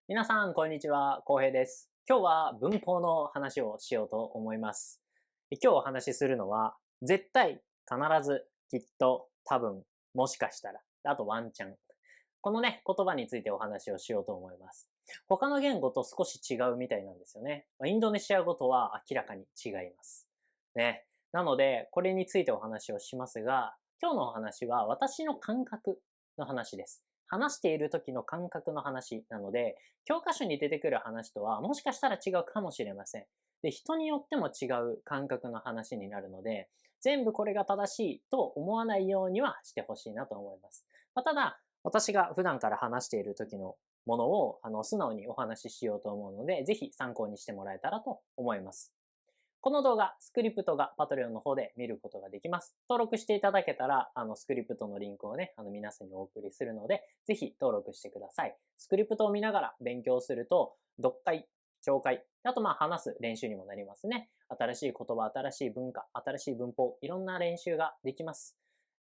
皆さん、こんにちは。浩平です。今日は文法の話をしようと思います。今日お話しするのは、絶対、必ず、きっと、多分、もしかしたら、あとワンチャン。このね、言葉についてお話をしようと思います。他の言語と少し違うみたいなんですよね。インドネシア語とは明らかに違います。ね。なので、これについてお話をしますが、今日のお話は私の感覚の話です。話している時の感覚の話なので、教科書に出てくる話とはもしかしたら違うかもしれません。で、人によっても違う感覚の話になるので、全部これが正しいと思わないようにはしてほしいなと思います。ただ、私が普段から話している時のものを素直にお話ししようと思うので、ぜひ参考にしてもらえたらと思います。この動画、スクリプトがパトレオンの方で見ることができます。登録していただけたら、スクリプトのリンクをね、皆さんにお送りするので、ぜひ登録してください。スクリプトを見ながら勉強すると、読解、聴解、あと話す練習にもなりますね。新しい言葉、新しい文化、新しい文法、いろんな練習ができます。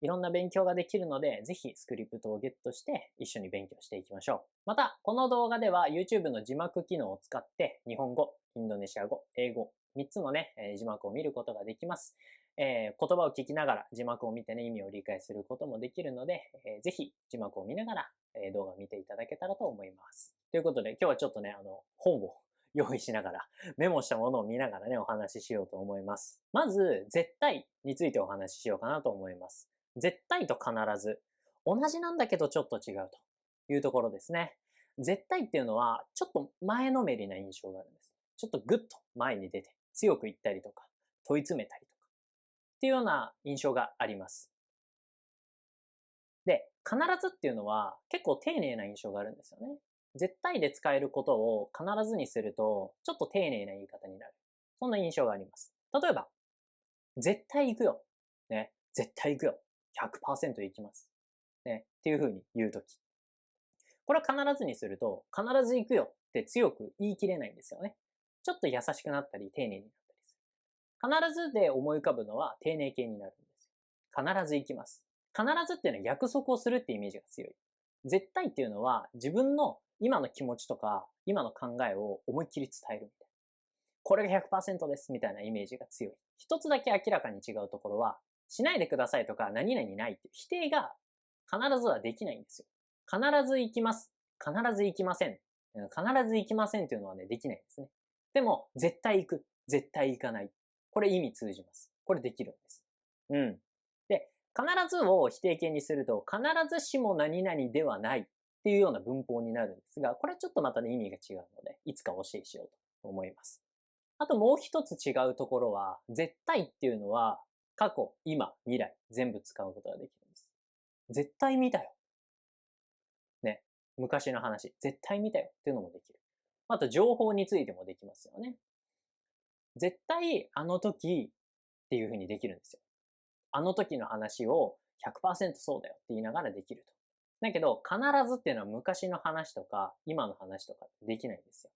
いろんな勉強ができるので、ぜひスクリプトをゲットして一緒に勉強していきましょう。また、この動画では YouTube の字幕機能を使って日本語、インドネシア語、英語、3つのね、字幕を見ることができます。言葉を聞きながら字幕を見てね、意味を理解することもできるので、ぜひ字幕を見ながら、動画を見ていただけたらと思います。ということで、今日はちょっとね、本を用意しながら、メモしたものを見ながらね、お話ししようと思います。まず、絶対についてお話ししようかなと思います。絶対と必ず。同じなんだけどちょっと違うというところですね。絶対っていうのは、ちょっと前のめりな印象があるんです。ちょっとグッと前に出て、強く言ったりとか、問い詰めたりとか、っていうような印象があります。で、必ずっていうのは結構丁寧な印象があるんですよね。絶対で使えることを必ずにすると、ちょっと丁寧な言い方になる。そんな印象があります。例えば、絶対行くよ。ね。絶対行くよ。100% 行きます。ね。っていう風に言うとき。これは必ずにすると、必ず行くよって強く言い切れないんですよね。ちょっと優しくなったり、丁寧になったりする。必ずで思い浮かぶのは丁寧形になるんですよ。必ず行きます。必ずっていうのは約束をするってイメージが強い。絶対っていうのは自分の今の気持ちとか、今の考えを思いっきり伝えるみたいな。これが100%ですみたいなイメージが強い。一つだけ明らかに違うところは、しないでくださいとか何々ないっていう否定が必ずはできないんですよ。必ず行きます。必ず行きません。必ず行きませんっていうのはね、できないんですね。でも、絶対行く。絶対行かない。これ意味通じます。これできるんです。うん。で、必ずを否定形にすると、必ずしも何々ではないっていうような文法になるんですが、これはちょっとまたね、意味が違うので、いつかお教えしようと思います。あともう一つ違うところは、絶対っていうのは、過去、今、未来、全部使うことができるんです。絶対見たよ。ね。昔の話、絶対見たよっていうのもできる。あと情報についてもできますよね。絶対あの時っていう風にできるんですよ。あの時の話を100%そうだよって言いながらできると。だけど、必ずっていうのは昔の話とか、今の話とかできないんですよ。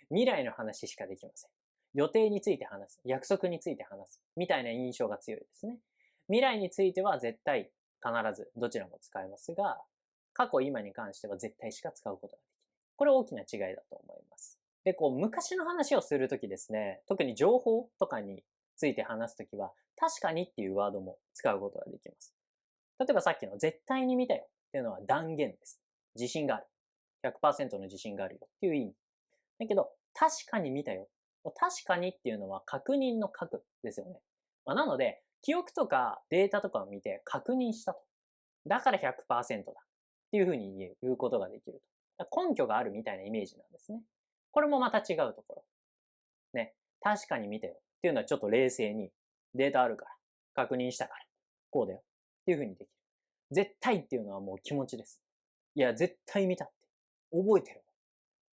未来の話しかできません。予定について話す。約束について話す。みたいな印象が強いですね。未来については絶対、必ず、どちらも使えますが、過去、今に関しては絶対しか使うことができない。これ大きな違いだと思います。で、昔の話をするときですね、特に情報とかについて話すときは、確かにっていうワードも使うことができます。例えばさっきの絶対に見たよっていうのは断言です。自信がある。100%の自信があるよっていう意味。だけど、確かに見たよ。確かにっていうのは確認の確ですよね。なので、記憶とかデータとかを見て確認したと。だから100%だ。っていうふうに言うことができると。根拠があるみたいなイメージなんですね。これもまた違うところ。ね。確かに見たよ。っていうのはちょっと冷静にデータあるから。確認したから。こうだよ。っていうふうにできる。絶対っていうのはもう気持ちです。いや、絶対見たって。覚えてる。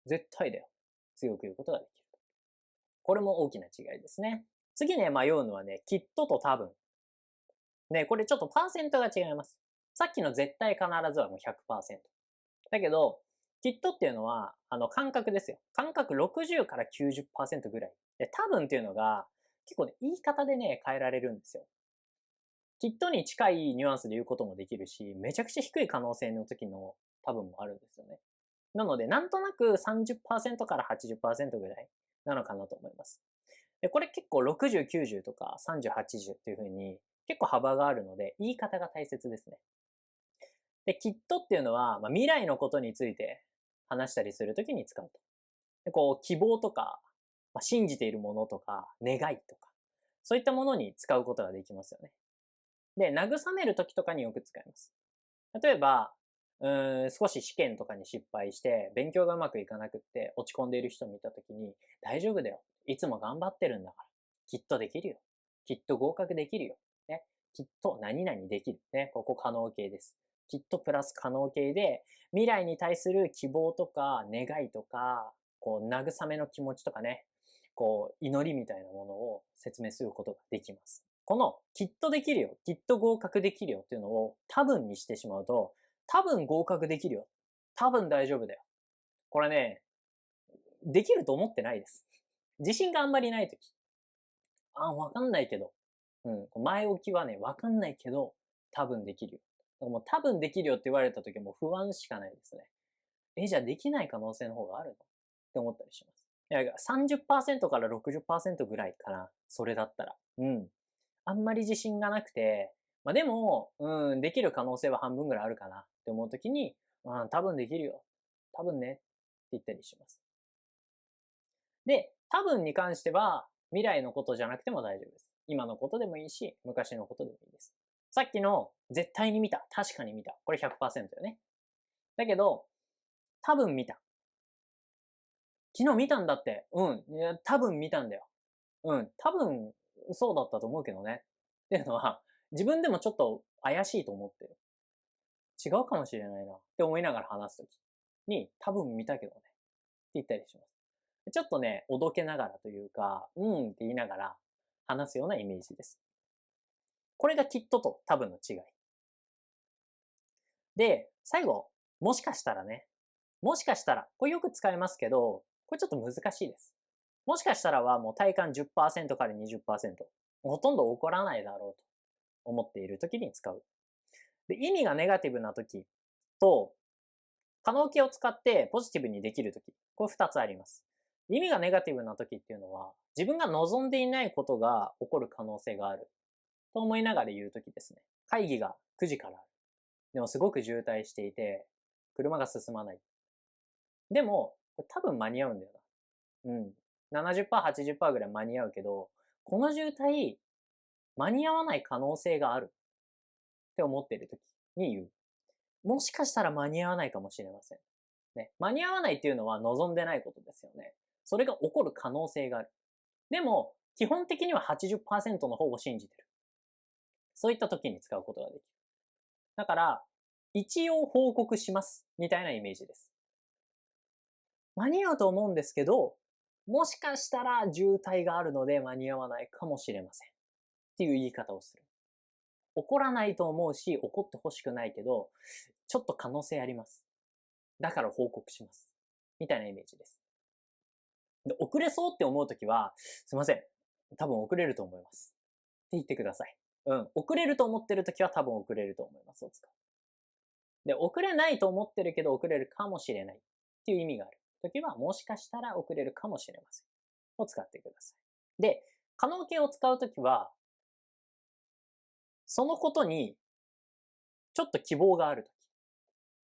絶対だよ。強く言うことができる。これも大きな違いですね。次ね、迷うのはね、きっとと多分。ね、これちょっとパーセントが違います。さっきの絶対必ずはもう100%。だけど、きっとっていうのは、感覚ですよ。感覚60から90%ぐらい。で、多分っていうのが、結構ね、言い方でね、変えられるんですよ。きっとに近いニュアンスで言うこともできるし、めちゃくちゃ低い可能性の時の多分もあるんですよね。なので、なんとなく30%から80%ぐらいなのかなと思います。で、これ結構60、90とか30、80っていう風に結構幅があるので、言い方が大切ですね。で、きっとっていうのは、未来のことについて話したりするときに使うと。で、こう、希望とか、信じているものとか、願いとか、そういったものに使うことができますよね。で、慰めるときとかによく使います。例えば、少し試験とかに失敗して、勉強がうまくいかなくって落ち込んでいる人を見たときに、大丈夫だよ。いつも頑張ってるんだから。きっとできるよ。きっと合格できるよ。ね。きっと何々できる。ね。ここ可能形です。きっとプラス可能形で、未来に対する希望とか願いとか、こう、慰めの気持ちとかね、こう、祈りみたいなものを説明することができます。この、きっとできるよ、きっと合格できるよっていうのを多分にしてしまうと、多分合格できるよ。多分大丈夫だよ。これね、できると思ってないです。自信があんまりないとき。わかんないけど。前置きはね、わかんないけど、多分できるよ。もう多分できるよって言われたときはもう不安しかないですね。じゃあできない可能性の方があるのって思ったりします。いや、30%から60%ぐらいかな。それだったら。あんまり自信がなくて、でも、できる可能性は半分ぐらいあるかなって思うときに、多分できるよ。多分ね。って言ったりします。で、多分に関しては、未来のことじゃなくても大丈夫です。今のことでもいいし、昔のことでもいいです。さっきの、絶対に見た。確かに見た。これ100%よね。だけど、多分見た。昨日見たんだって。いや、多分見たんだよ。多分、そうだったと思うけどね。っていうのは、自分でもちょっと怪しいと思ってる。違うかもしれないなって思いながら話すときに、多分見たけどね。って言ったりします。ちょっとね、おどけながらというか、って言いながら話すようなイメージです。これがきっとと多分の違い。で、最後、もしかしたらね。もしかしたら、これよく使いますけど、これちょっと難しいです。もしかしたらはもう体感10%から20%。ほとんど起こらないだろうと思っている時に使う。で、意味がネガティブな時と、可能形を使ってポジティブにできる時。これ2つあります。意味がネガティブな時っていうのは、自分が望んでいないことが起こる可能性がある。と思いながら言う時ですね。会議が9時からある。でもすごく渋滞していて、車が進まない。でも、これ多分間に合うんだよな。70%、80%ぐらい間に合うけど、この渋滞、間に合わない可能性があるって思っている時に言う。もしかしたら間に合わないかもしれません。ね。間に合わないっていうのは望んでないことですよね。それが起こる可能性がある。でも、基本的には80%の方を信じてる。そういった時に使うことができる。だから、一応報告します。みたいなイメージです。間に合うと思うんですけど、もしかしたら渋滞があるので間に合わないかもしれません。っていう言い方をする。起こらないと思うし、起こってほしくないけど、ちょっと可能性あります。だから報告します。みたいなイメージです。で、遅れそうって思うときは、すいません。多分遅れると思います。って言ってください。遅れると思ってるときは多分遅れると思いますを使う。で、遅れないと思ってるけど遅れるかもしれないっていう意味があるときは、もしかしたら遅れるかもしれません。を使ってください。で、可能形を使うときは、そのことにちょっと希望があるとき。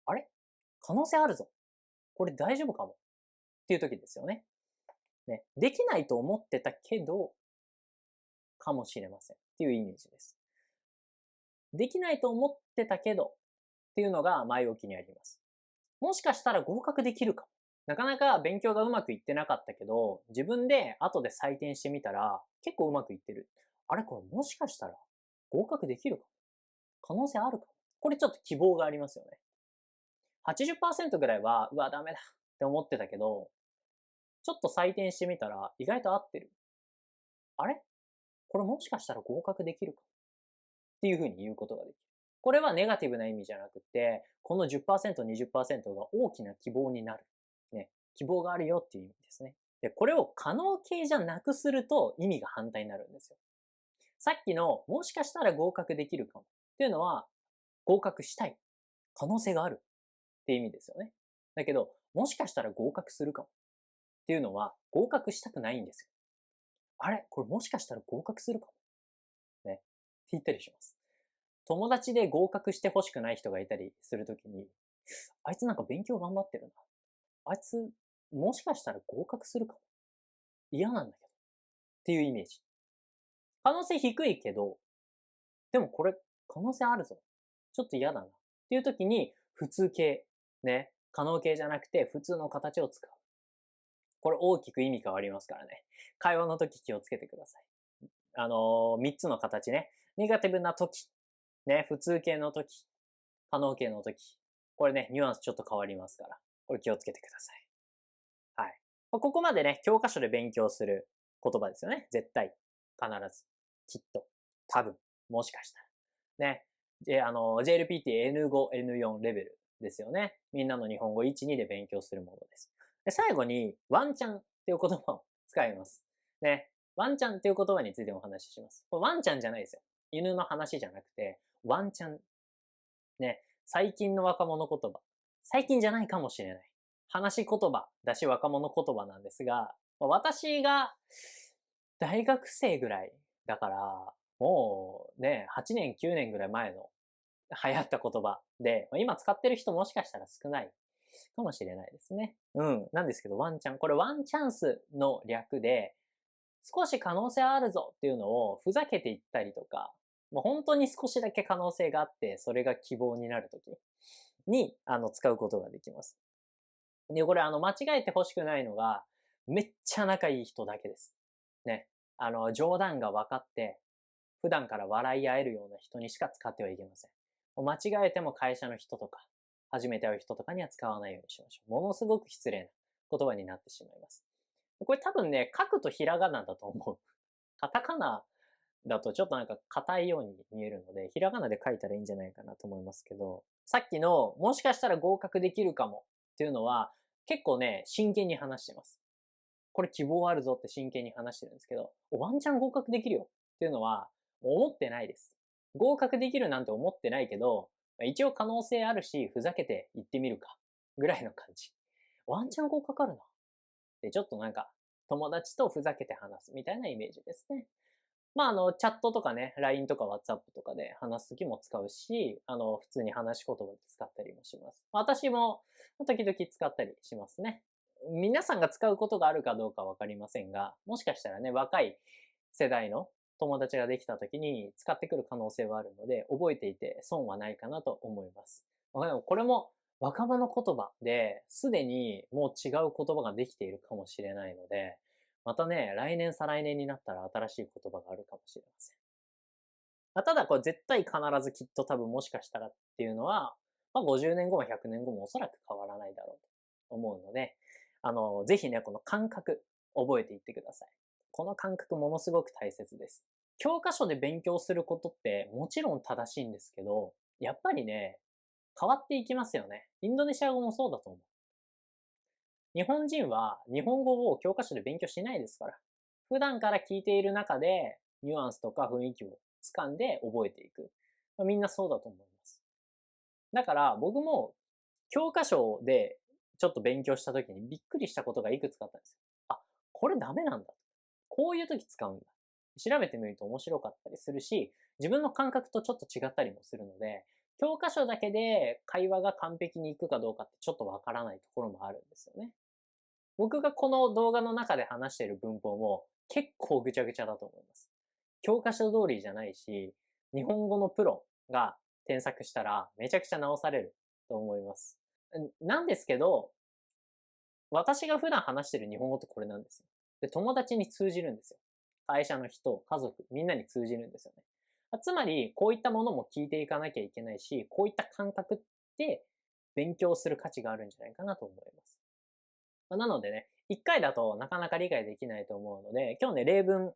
あれ可能性あるぞ。これ大丈夫かも。っていうときですよね。ね。できないと思ってたけど、かもしれません。っていうイメージです。できないと思ってたけど、っていうのが前置きにあります。もしかしたら合格できるかも。なかなか勉強がうまくいってなかったけど、自分で後で採点してみたら、結構うまくいってる。あれこれもしかしたら合格できるかも。可能性あるかも。これちょっと希望がありますよね。80%ぐらいは、うわ、ダメだって思ってたけど、ちょっと採点してみたら意外と合ってる。あれこれもしかしたら合格できるかっていうふうに言うことができる。これはネガティブな意味じゃなくて、この10%、20%が大きな希望になる。ね。希望があるよっていう意味ですね。で、これを可能形じゃなくすると意味が反対になるんですよ。さっきのもしかしたら合格できるかもっていうのは合格したい。可能性があるって意味ですよね。だけど、もしかしたら合格するかもっていうのは合格したくないんですよ。あれこれもしかしたら合格するかもね。って言ったりします。友達で合格して欲しくない人がいたりするときに、あいつなんか勉強頑張ってるな。あいつ、もしかしたら合格するかも。嫌なんだけど。っていうイメージ。可能性低いけど、でもこれ、可能性あるぞ。ちょっと嫌だな。っていう時に、普通形。ね。可能形じゃなくて、普通の形を使う。これ大きく意味変わりますからね。会話の時気をつけてください。3つの形ね。ネガティブな時。ね。普通形の時。可能形の時。これね、ニュアンスちょっと変わりますから。これ気をつけてください。はい。ここまでね、教科書で勉強する言葉ですよね。絶対。必ず。きっと。多分。もしかしたら。ね。JLPT N5、N4 レベルですよね。みんなの日本語1、2で勉強するものです。で、最後に、ワンチャンっていう言葉を使います。ね。ワンチャンっていう言葉についてお話しします。これワンチャンじゃないですよ。犬の話じゃなくて、ワンチャン。ね。最近の若者言葉。最近じゃないかもしれない。話し言葉だし若者言葉なんですが、私が大学生ぐらいだから、もうね、8年、9年ぐらい前の流行った言葉で、今使ってる人もしかしたら少ないかもしれないですね。うん。なんですけど、ワンチャン。これワンチャンスの略で、少し可能性あるぞっていうのをふざけていったりとか、もう本当に少しだけ可能性があって、それが希望になるときに、使うことができます。で、これ間違えて欲しくないのが、めっちゃ仲いい人だけです。ね。冗談が分かって、普段から笑い合えるような人にしか使ってはいけません。間違えても会社の人とか、初めて会う人とかには使わないようにしましょう。ものすごく失礼な言葉になってしまいます。これ多分ね、書くとひらがなだと思う。カタカナだとちょっとなんか硬いように見えるので、ひらがなで書いたらいいんじゃないかなと思いますけど、さっきのもしかしたら合格できるかもっていうのは結構ね、真剣に話してます。これ希望あるぞって真剣に話してるんですけど、ワンチャン合格できるよっていうのは思ってないです。合格できるなんて思ってないけど、一応可能性あるし、ふざけて言ってみるかぐらいの感じ。ワンチャン合格あるな。で、ちょっとなんか友達とふざけて話すみたいなイメージですね。チャットとかね、LINE とか WhatsApp とかで話すときも使うし、普通に話し言葉で使ったりもします。私も時々使ったりしますね。皆さんが使うことがあるかどうかわかりませんが、もしかしたらね、若い世代の友達ができたときに使ってくる可能性はあるので、覚えていて損はないかなと思います。これも若者言葉で、すでにもう違う言葉ができているかもしれないので、またね、来年再来年になったら新しい言葉があるかもしれません。ただこれ絶対必ずきっと多分もしかしたらっていうのは、50年後も100年後もおそらく変わらないだろうと思うので、ぜひね、この感覚覚えていってください。この感覚ものすごく大切です。教科書で勉強することってもちろん正しいんですけど、やっぱりね、変わっていきますよね。インドネシア語もそうだと思う。日本人は日本語を教科書で勉強しないですから。普段から聞いている中でニュアンスとか雰囲気を掴んで覚えていく。みんなそうだと思います。だから僕も教科書でちょっと勉強した時にびっくりしたことがいくつかあったんですよ。あ、これダメなんだ。こういう時使うんだ。調べてみると面白かったりするし、自分の感覚とちょっと違ったりもするので、教科書だけで会話が完璧にいくかどうかってちょっとわからないところもあるんですよね。僕がこの動画の中で話している文法も結構ぐちゃぐちゃだと思います。教科書通りじゃないし、日本語のプロが添削したらめちゃくちゃ直されると思います。なんですけど、私が普段話してる日本語ってこれなんですよ。で、友達に通じるんですよ。会社の人、家族、みんなに通じるんですよね。つまり、こういったものも聞いていかなきゃいけないし、こういった感覚って勉強する価値があるんじゃないかなと思います。なのでね、一回だとなかなか理解できないと思うので、今日ね、例文、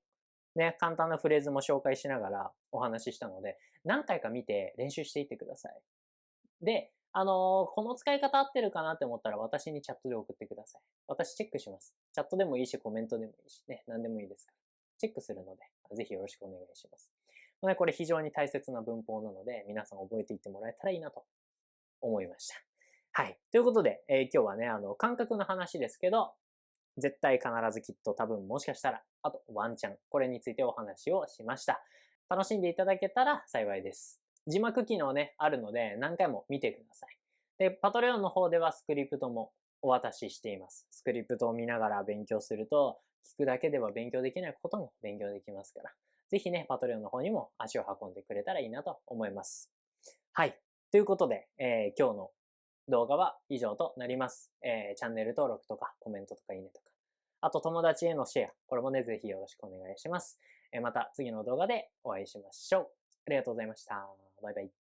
ね、簡単なフレーズも紹介しながらお話ししたので、何回か見て練習していってください。で、この使い方合ってるかなって思ったら私にチャットで送ってください。私チェックします。チャットでもいいし、コメントでもいいし、ね、何でもいいですから。チェックするので、ぜひよろしくお願いします。これ非常に大切な文法なので、皆さん覚えていってもらえたらいいなと思いました。はい。ということで、今日はね、感覚の話ですけど、絶対必ずきっと多分もしかしたら、あとワンチャン、これについてお話をしました。楽しんでいただけたら幸いです。字幕機能ね、あるので何回も見てください。で、パトレオンの方ではスクリプトもお渡ししています。スクリプトを見ながら勉強すると、聞くだけでは勉強できないことも勉強できますから、ぜひね、パトレオンの方にも足を運んでくれたらいいなと思います。はい。ということで、今日の動画は以上となります。チャンネル登録とかコメントとかいいねとか、あと友達へのシェア、これもね、ぜひよろしくお願いします。また次の動画でお会いしましょう。ありがとうございました。バイバイ。